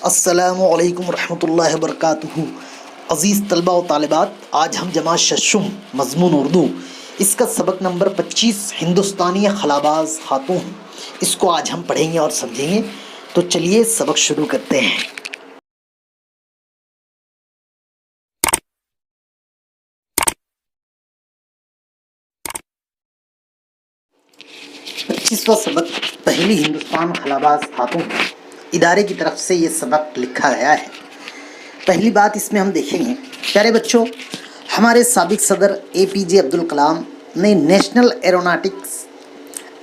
السلام علیکم ورحمۃ اللہ وبرکاتہ۔ عزیز طلبہ و طالبات، آج ہم جماعت ششم مضمون اردو اس کا سبق نمبر 25 ہندوستانی خلاباز خاتون، اس کو آج ہم پڑھیں گے اور سمجھیں گے۔ تو چلیے سبق شروع کرتے ہیں۔ پچیسواں سبق پہلی ہندوستان خلاباز خاتون، ادارے کی طرف سے یہ سبق لکھا گیا ہے۔ پہلی بات اس میں ہم دیکھیں گے، پیارے بچوں، ہمارے سابق صدر APJ عبدالکلام نے National Aeronautics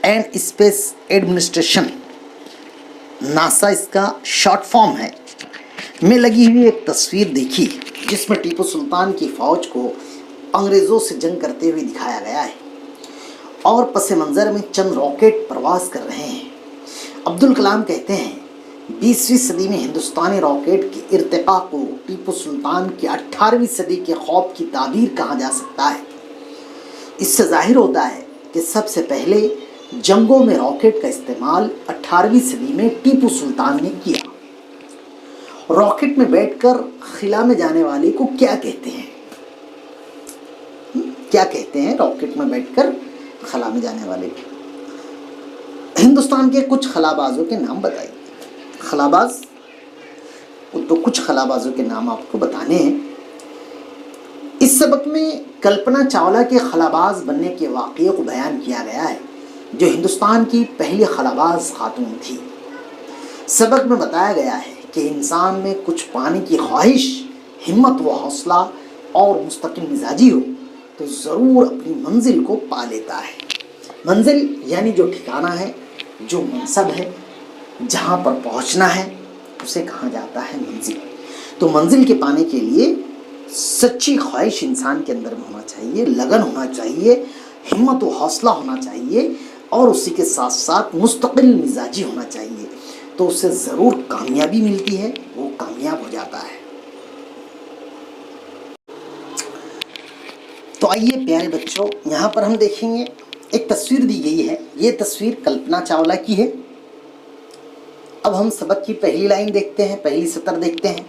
and Space Administration, NASA اس کا شارٹ فارم ہے، میں لگی ہوئی ایک تصویر دیکھی جس میں ٹیپو سلطان کی فوج کو انگریزوں سے جنگ کرتے ہوئے دکھایا گیا ہے اور پس منظر میں چند راکٹ پرواز کر رہے ہیں۔ عبدالکلام کہتے ہیں 20ویں صدی میں ہندوستانی راکٹ کے ارتقاء کو ٹیپو سلطان کی 18ویں صدی کے خواب کی تعبیر کہا جا سکتا ہے۔ اس سے ظاہر ہوتا ہے کہ سب سے پہلے جنگوں میں راکٹ کا استعمال 18ویں صدی میں ٹیپو سلطان نے کیا۔ راکٹ میں بیٹھ کر خلا میں جانے والے کو کیا کہتے ہیں؟ کیا کہتے ہیں راکٹ میں بیٹھ کر خلا میں جانے والے کو؟ ہندوستان کے کچھ خلابازوں کے نام بتائیے۔ خلاباز تو کچھ خلابازوں کے نام آپ کو بتانے ہیں۔ اس سبق میں کلپنا چاولہ کے خلاباز بننے کے واقعے کو بیان کیا گیا ہے، جو ہندوستان کی پہلی خلاباز خاتون تھی۔ سبق میں بتایا گیا ہے کہ انسان میں کچھ پانے کی خواہش، ہمت و حوصلہ اور مستقل مزاجی ہو تو ضرور اپنی منزل کو پا لیتا ہے۔ منزل یعنی جو ٹھکانہ ہے، جو منصب ہے، جہاں پر پہنچنا ہے، اسے کہا جاتا ہے منزل۔ تو منزل کے پانے کے لیے سچی خواہش انسان کے اندر ہونا چاہیے، لگن ہونا چاہیے، ہمت و حوصلہ ہونا چاہیے، اور اسی کے ساتھ ساتھ مستقل مزاجی ہونا چاہیے، تو اسے ضرور کامیابی ملتی ہے، وہ کامیاب ہو جاتا ہے۔ تو آئیے پیارے بچوں، یہاں پر ہم دیکھیں گے ایک تصویر دی گئی ہے، یہ تصویر کلپنا چاولہ کی ہے۔ اب ہم سبق کی پہلی لائن دیکھتے ہیں، پہلی سطر دیکھتے ہیں۔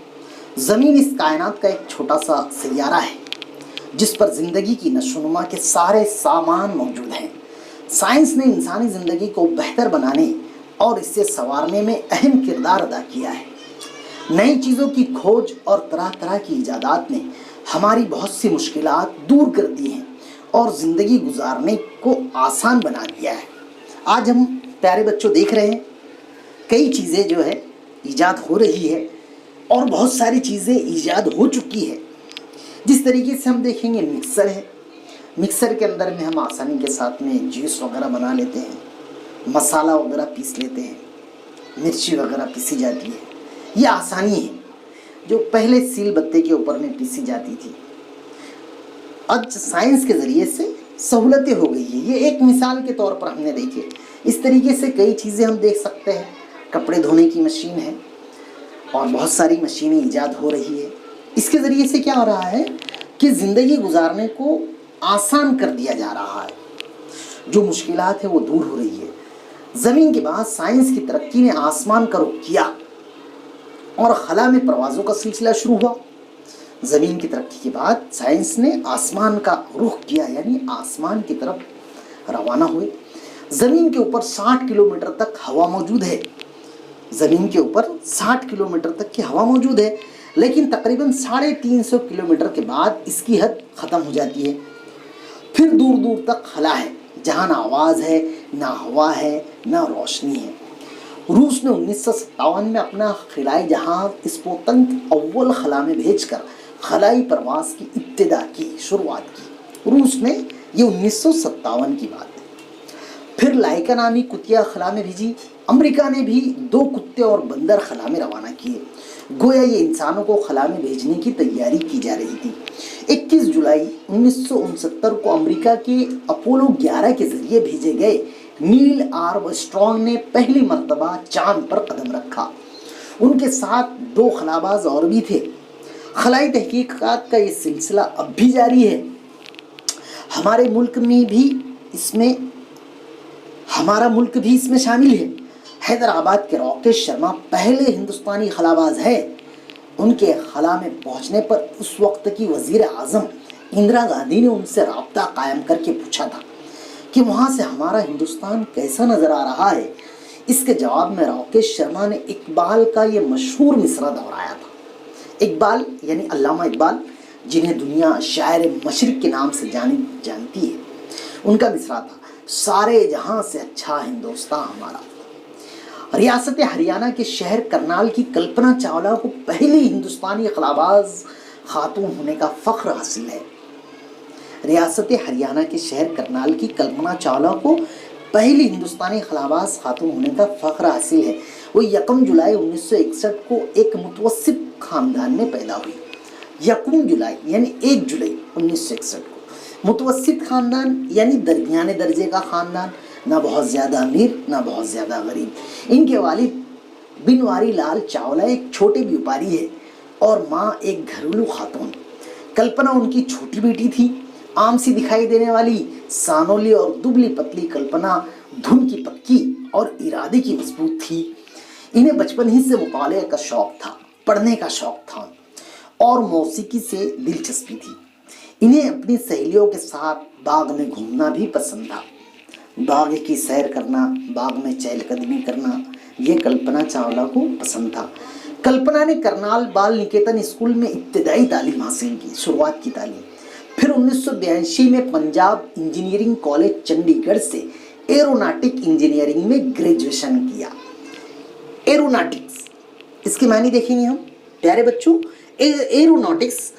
زمین اس کائنات کا ایک چھوٹا سا سیارہ ہے جس پر زندگی کی نشو و نما کے سارے سامان موجود ہیں۔ سائنس نے انسانی زندگی کو بہتر بنانے اور اسے سنوارنے میں اہم کردار ادا کیا ہے۔ نئی چیزوں کی کھوج اور طرح طرح کی ایجادات نے ہماری بہت سی مشکلات دور کر دی ہیں اور زندگی گزارنے کو آسان بنا دیا ہے۔ آج ہم پیارے بچوں دیکھ رہے ہیں کئی چیزیں جو ہے ایجاد ہو رہی ہے اور بہت ساری چیزیں ایجاد ہو چکی ہے۔ جس طریقے سے ہم دیکھیں گے مکسر ہے، مکسر کے اندر میں ہم آسانی کے ساتھ میں جوس وغیرہ بنا لیتے ہیں، مسالہ وغیرہ پیس لیتے ہیں، مرچی وغیرہ پیسی جاتی ہے۔ یہ آسانی ہے جو پہلے سیل بتے کے اوپر میں پیسی جاتی تھی، آج سائنس کے ذریعے سے سہولتیں ہو گئی ہیں۔ یہ ایک مثال کے طور پر ہم نے دیکھے۔ اس طریقے سے کئی چیزیں ہم دیکھ سکتے ہیں۔ کپڑے دھونے کی مشین ہے اور بہت ساری مشینیں ایجاد ہو رہی ہے۔ اس کے ذریعے سے کیا ہو رہا ہے کہ زندگی گزارنے کو آسان کر دیا جا رہا ہے، جو مشکلات ہے وہ دور ہو رہی ہے۔ زمین کے بعد سائنس کی ترقی نے آسمان کا رخ کیا اور خلا میں پروازوں کا سلسلہ شروع ہوا۔ زمین کی ترقی کے بعد سائنس نے آسمان کا رخ کیا، یعنی آسمان کی طرف روانہ ہوئے۔ زمین کے اوپر 60 کلومیٹر تک ہوا موجود ہے، زمین کے اوپر 60 کلومیٹر تک کی ہوا موجود ہے، لیکن تقریباً 350 کلومیٹر کے بعد اس کی حد ختم ہو جاتی ہے۔ پھر دور دور تک خلا ہے جہاں نہ آواز ہے، نہ ہوا ہے، نہ روشنی ہے۔ روس نے 1957 میں اپنا خلائی جہاز اسپوتنک اول خلا میں بھیج کر خلائی پرواز کی ابتدا کی، شروعات کی۔ روس نے، یہ 1957 کی بات ہے۔ پھر لائکا نامی کتیا خلا میں بھیجی۔ امریکہ نے بھی 2 کتے اور بندر خلا میں روانہ کیے، گویا یہ انسانوں کو خلا میں بھیجنے کی تیاری کی جا رہی تھی۔ 21 جولائی 1969 کو امریکہ کے اپولو 11 کے ذریعے بھیجے گئے نیل آرمسٹرانگ نے پہلی مرتبہ چاند پر قدم رکھا۔ ان کے ساتھ 2 خلاباز اور بھی تھے۔ خلائی تحقیقات کا یہ سلسلہ اب بھی جاری ہے۔ ہمارا ملک بھی اس میں شامل ہے۔ حیدرآباد کے راکیش شرما پہلے ہندوستانی خلاباز ہے۔ ان کے خلا میں پہنچنے پر اس وقت کی وزیر اعظم اندرا گاندھی نے ان سے رابطہ قائم کر کے پوچھا تھا کہ وہاں سے ہمارا ہندوستان کیسا نظر آ رہا ہے۔ اس کے جواب میں راکیش شرما نے اقبال کا یہ مشہور مصرع دہرایا تھا۔ اقبال یعنی علامہ اقبال، جنہیں دنیا شاعر مشرق کے نام سے جانتی ہے، ان کا مصرع تھا، سارے جہاں سے اچھا ہندوستان ہمارا۔ ریاست ہریانہ کے شہر کرنال کی کلپنا چاولہ کو پہلی ہندوستانی خلاباز خاتون ہونے کا فخر حاصل ہے۔ ریاست ہریانہ کے شہر کرنال کی کلپنا چاولہ کو پہلی ہندوستانی خلاباز خاتون ہونے کا فخر حاصل ہے۔ وہ 1 جولائی 1961 کو ایک متوسط خاندان میں پیدا ہوئی۔ 1 جولائی یعنی 1 جولائی 1961 کو متوسط خاندان یعنی درمیانے درجے کا خاندان، نہ بہت زیادہ امیر نہ بہت زیادہ غریب۔ ان کے والد بنواری لال چاولہ ایک چھوٹے بیوپاری ہے اور ماں ایک گھریلو خاتون۔ کلپنا ان کی چھوٹی بیٹی تھی۔ عام سی دکھائی دینے والی سانولی اور دبلی پتلی کلپنا دھن کی پکی اور ارادے کی مضبوط تھی۔ انہیں بچپن ہی سے مطالعے کا شوق تھا، پڑھنے کا شوق تھا اور موسیقی سے دلچسپی تھی۔ انہیں اپنی سہیلیوں کے ساتھ باغ میں گھومنا بھی پسند تھا۔ باغ کی سیر کرنا، باغ میں چہل قدمی کرنا، یہ کلپنا چاولہ کو پسند تھا۔ کلپنا نے کرنال بال نکیتن اسکول میں ابتدائی تعلیم حاصل کی، شروعات کی تعلیم۔ پھر 1982 میں پنجاب انجینئرنگ کالج چنڈی گڑھ سے ایروناٹک انجینئرنگ میں گریجویشن کیا۔ ایروناٹکس، اس کے معنی دیکھیں گے ہم پیارے بچوں۔ ایروناٹکس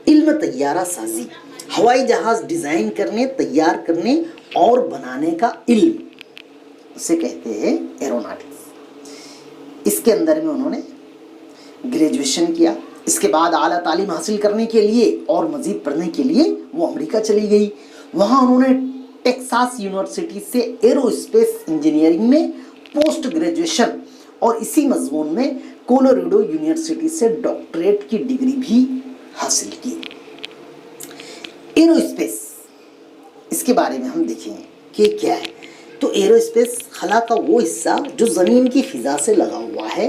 علم طیارہ سازی، ہوائی جہاز ڈیزائن کرنے، تیار کرنے اور بنانے کا علم، اسے کہتے ہیں ایروناٹکس۔ اس کے اندر میں انہوں نے گریجویشن کیا۔ اس کے بعد اعلیٰ تعلیم حاصل کرنے کے لیے اور مزید پڑھنے کے لیے وہ امریکہ چلی گئی۔ وہاں انہوں نے ٹیکساس یونیورسٹی سے ایرو اسپیس انجینئرنگ میں پوسٹ گریجویشن اور اسی مضمون میں کولوریڈو یونیورسٹی سے ڈاکٹریٹ کی ڈگری بھی حاصل کی۔ ایرو اسپیس، اس کے بارے میں ہم دیکھیں گے کہ کیا ہے۔ تو ایرو اسپیس خلا کا وہ حصہ جو زمین کی فضا سے لگا ہوا ہے،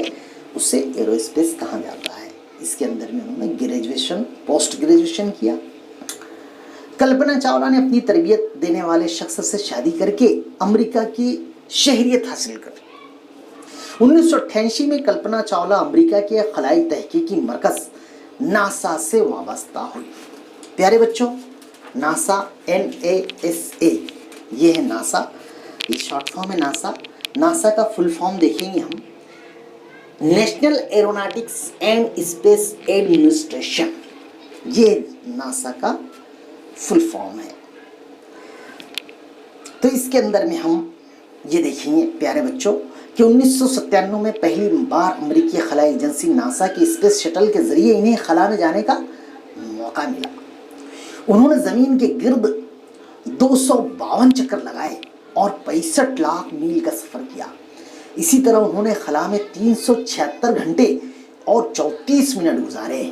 اسے ایرو اسپیس کہا جاتا ہے۔ اس کے اندر میں انہوں نے گریجویشن، پوسٹ گریجویشن کیا۔ کلپنا چاولہ نے اپنی تربیت دینے والے شخص سے شادی کر کے امریکہ کی شہریت حاصل کر لی۔ 1988 میں کلپنا چاولہ امریکہ کے خلائی تحقیقی مرکز ناسا سے وابستہ ہوئی۔ پیارے بچوں، ناسا NASA، یہ ہے ناسا، یہ شارٹ فارم ہے ناسا۔ ناسا کا فل فارم دیکھیں گے ہم، national Aeronautics and Space administration, یہ ناسا کا فل فارم ہے۔ تو اس کے اندر میں ہم یہ دیکھیں گے پیارے بچوں کہ 1997 میں پہلی بار امریکی خلائی ایجنسی ناسا کی اسپیس شٹل کے ذریعے انہیں خلا میں جانے کا موقع ملا۔ انہوں نے زمین کے گرد 252 چکر لگائے اور 65 لاکھ میل کا سفر کیا۔ اسی طرح انہوں نے خلا میں 376 گھنٹے اور 34 منٹ گزارے۔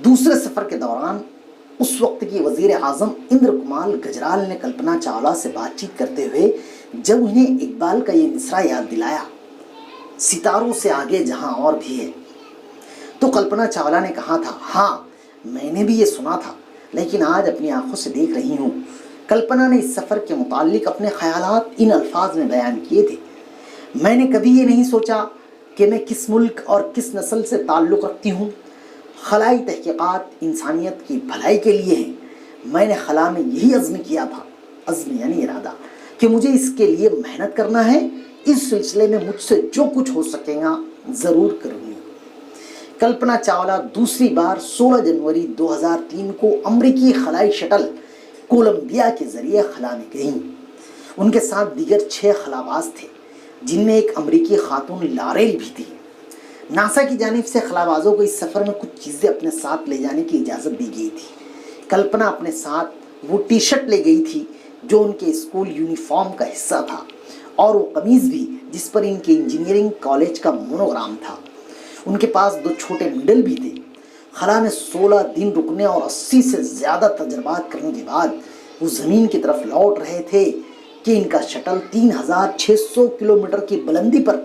دوسرے سفر کے دوران اس وقت کی وزیر اعظم اندر کمار گجرال نے کلپنا چاولہ سے بات چیت کرتے ہوئے جب انہیں اقبال کا یہ مصرع یاد دلایا، ستاروں سے آگے جہاں اور بھی ہے، تو کلپنا چاولہ نے کہا تھا، ہاں میں نے بھی یہ سنا تھا لیکن آج اپنی آنکھوں سے دیکھ رہی ہوں۔ کلپنا نے اس سفر کے متعلق اپنے خیالات ان الفاظ میں بیان کیے تھے، میں نے کبھی یہ نہیں سوچا کہ میں کس ملک اور کس نسل سے تعلق رکھتی ہوں۔ خلائی تحقیقات انسانیت کی بھلائی کے لیے ہیں۔ میں نے خلا میں یہی عزم کیا تھا، عزم یعنی ارادہ، کہ مجھے اس کے لیے محنت کرنا ہے۔ اس سلسلے میں مجھ سے جو کچھ ہو سکے گا ضرور کروں گی۔ کلپنا چاولہ دوسری بار 16 جنوری 2003 کو امریکی خلائی شٹل کولمبیا کے ذریعے خلا میں گئیں۔ ان کے ساتھ دیگر 6 خلاباز تھے، جن میں ایک امریکی خاتون لاریل بھی تھی۔ ناسا کی جانب سے خلابازوں کو اس سفر میں کچھ چیزیں اپنے ساتھ لے جانے کی اجازت دی گئی تھی۔ کلپنا اپنے ساتھ وہ ٹی شرٹ لے گئی تھی جو ان کے اسکول یونیفارم کا حصہ تھا، اور وہ قمیض بھی جس پر ان کے انجینئرنگ کالج کا مونوگرام تھا۔ ان کے پاس 2 چھوٹے میڈل بھی تھے۔ خلا میں 16 دن رکنے اور 80 سے زیادہ تجربات کرنے کے بعد وہ زمین کی طرف لوٹ رہے تھے کہ ان کا شٹل 3600 کلومیٹر کی بلندی پر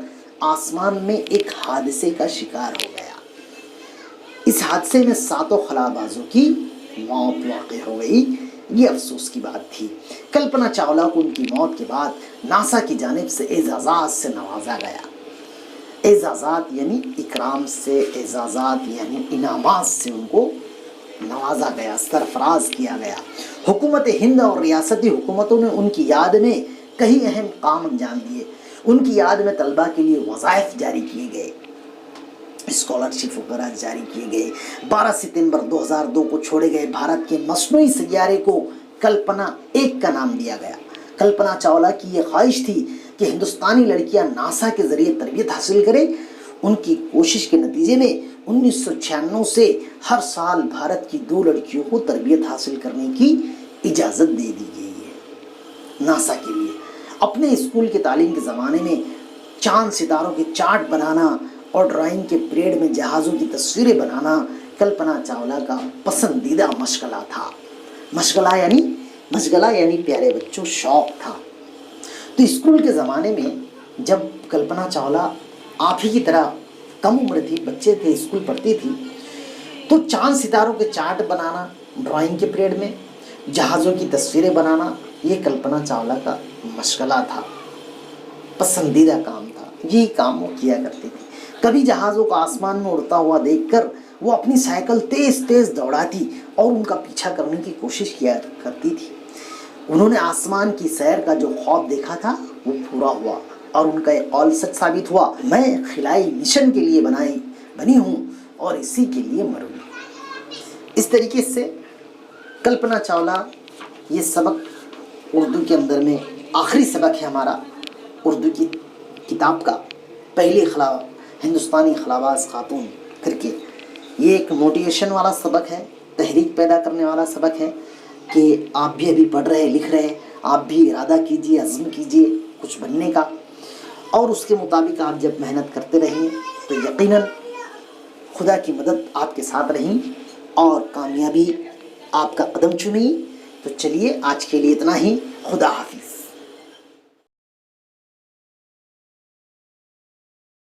آسمان میں ایک حادثے کا شکار ہو گیا۔ اس حادثے میں 7 خلابازوں کی موت واقع ہو گئی۔ یہ افسوس کی بات تھی۔ کلپنا چاولہ کو ان کی موت کے بعد ناسا کی جانب سے اعزازات سے نوازا گیا۔ اعزازات یعنی اکرام سے، اعزازات یعنی انعامات سے ان کو نوازا گیا، سرفراز کیا گیا۔ حکومت ہند اور ریاستی حکومتوں نے ان کی یاد میں کئی اہم کام انجام دیے۔ ان کی یاد میں طلبہ کے لیے وظائف جاری کیے گئے، اسکالرشپ وغیرہ جاری کیے گئے۔ 12 ستمبر 2002 کو چھوڑے گئے بھارت کے مصنوعی سیارے کو کلپنا 1 کا نام دیا گیا۔ کلپنا چاولہ کی یہ خواہش تھی کہ ہندوستانی لڑکیاں ناسا کے ذریعے تربیت حاصل کریں۔ ان کی کوشش کے نتیجے میں 1996 سے ہر سال بھارت کی 2 لڑکیوں کو تربیت حاصل کرنے کی اجازت دے دی گئی ہے۔ ناسا کے لیے اپنے اسکول کی تعلیم کے زمانے میں چاند ستاروں کے چارٹ بنانا اور ڈرائنگ کے پریڈ میں جہازوں کی تصویریں بنانا کلپنا چاولہ کا پسندیدہ مشغلہ تھا۔ مشغلہ یعنی پیارے بچوں شوق تھا۔ تو اسکول کے زمانے میں جب کلپنا چاولہ آپ ہی کی طرح کم عمر تھی، بچے تھے، اسکول پڑھتی تھی، تو چاند ستاروں کے چارٹ بنانا ڈرائنگ کے پریڈ میں، جہازوں کی تصویریں بنانا، یہ کلپنا چاولہ کا مشغلہ تھا، پسندیدہ کام تھا۔ یہی کام وہ کیا کرتی تھی۔ کبھی جہازوں کو آسمان میں اڑتا ہوا دیکھ کر وہ اپنی سائیکل تیز تیز دوڑاتی اور ان کا پیچھا کرنے کی کوشش کیا کرتی تھی۔ انہوں نے آسمان کی سیر کا جو خواب دیکھا تھا وہ پورا ہوا اور ان کا یہ قول سچ ثابت ہوا، میں خلائی مشن کے لیے بنی ہوں اور اسی کے لیے مروں گی۔ اس طریقے سے کلپنا چاولہ، یہ سبق اردو کے اندر میں آخری سبق ہے ہمارا اردو کی کتاب کا، پہلی ہندوستانی خلاباز خاتون کر کے۔ یہ ایک موٹیویشن والا سبق ہے، تحریک پیدا کرنے والا سبق ہے کہ آپ بھی ابھی پڑھ رہے لکھ رہے، آپ بھی ارادہ کیجئے، عزم کیجئے کچھ بننے کا، اور اس کے مطابق آپ جب محنت کرتے رہیں تو یقیناً خدا کی مدد آپ کے ساتھ رہیں اور کامیابی آپ کا قدم چومیں۔ تو چلیے آج کے لیے اتنا ہی، خدا حافظ۔